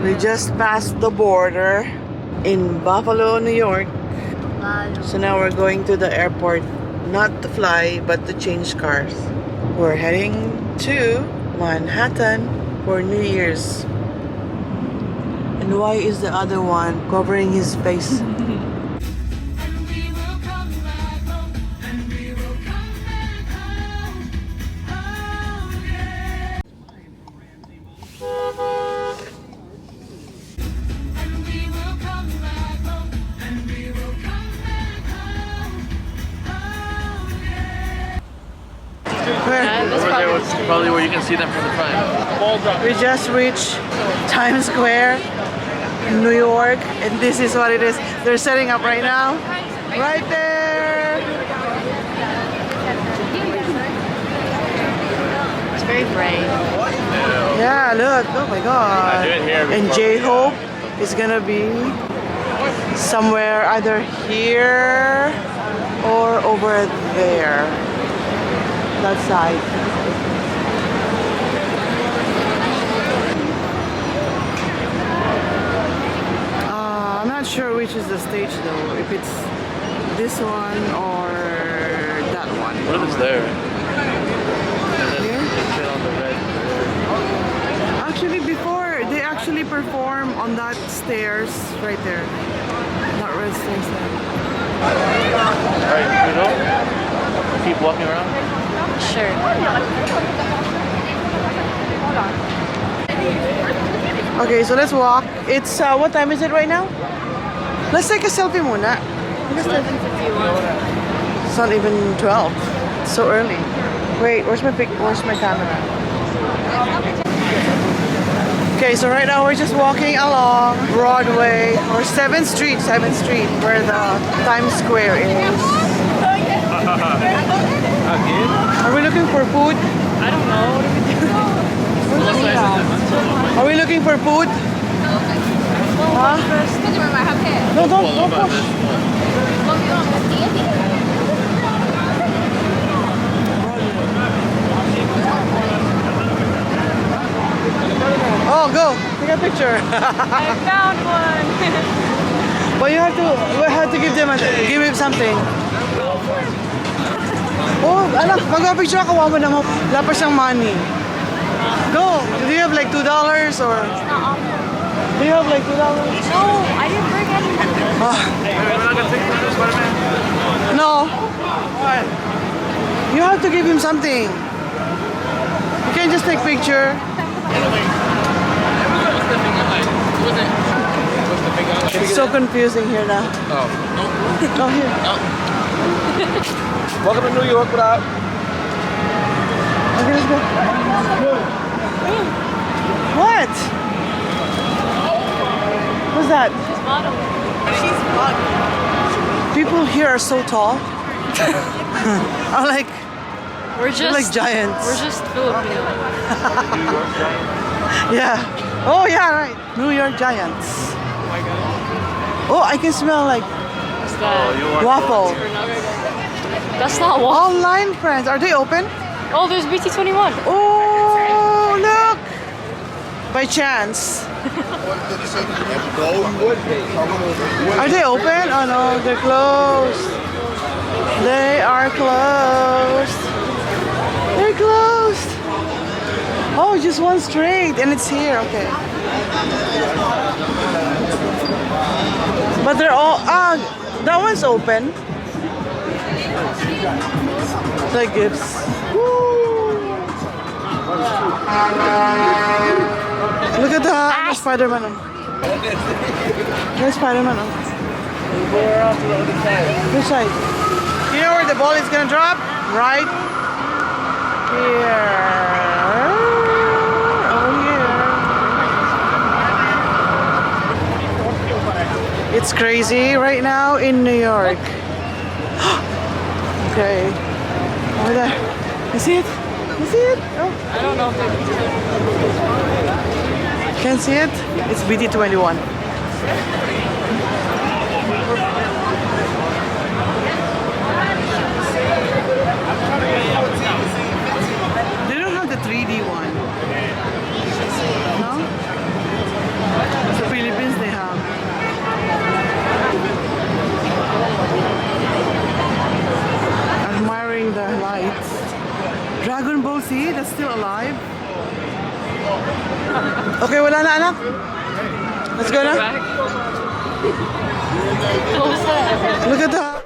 We just passed the border in Buffalo, New York. So now we're going to the airport, not to fly, but to change cars. We're heading to Manhattan for New Year's. And why is the other one covering his face? Probably where you can see them from the front. We just reached Times Square, New York, and this is what it is. They're setting up right now. Right there! It's very bright. Yeah, look. Oh my god. And Jhope is gonna be somewhere either here or over there. That side. I'm not sure which is the stage though, if it's this one or that one. What if it's there? Here? On the red. Actually, before they actually perform on that stairs right there. That red stairs there. Alright, you know? Keep walking around? Sure. Okay, so let's walk. It's what time is it right now? Let's take a selfie muna. It's 11:51. It's not even 12. It's so early. Wait, where's my camera? Okay, so right now we're just walking along Broadway or 7th Street, where the Times Square is. Are we looking for food? I don't know. What are we doing? Are we looking for food? Huh? No, don't push. Oh, go! Take a picture. I found one. But we have to give him something. Oh, anak, mag-picture ako, wala naman. Wala pa siyang money. Go! Do you have like $2 or? Do you have like $2? No, I didn't bring any. No. You have to give him something. You can't just take picture. It's so confusing here now. Oh, no. Oh, here. Welcome to New York, what up? Okay, let's go. What? What's that? She's modeling. People here are so tall. I'm like, We're they're like giants. We're just Filipino. New York Giants. Yeah. Oh yeah, right. New York Giants. Oh my god. Oh, I can smell like What's that? waffle. That's not waffle. Online friends, are they open? Oh, there's BT21. Oh, look! By chance. Are they open? Oh no, they're closed. They are closed. They're closed. Oh, just one straight and it's here. Okay. But they're all, that one's open. It's like gifts. Look at the Spider-Man. There's Spider-Man. Go around to the other side. Which side? You know where the ball is gonna drop? Right here. Over here. It's crazy right now in New York. Okay. Over there. You see it? You see it? Oh. I don't know if they Can't see it? It's BT21. They don't have the 3D one. No? Dragon Ball Z, that's still alive. Okay, wala na anak. Let's go na. Look at that.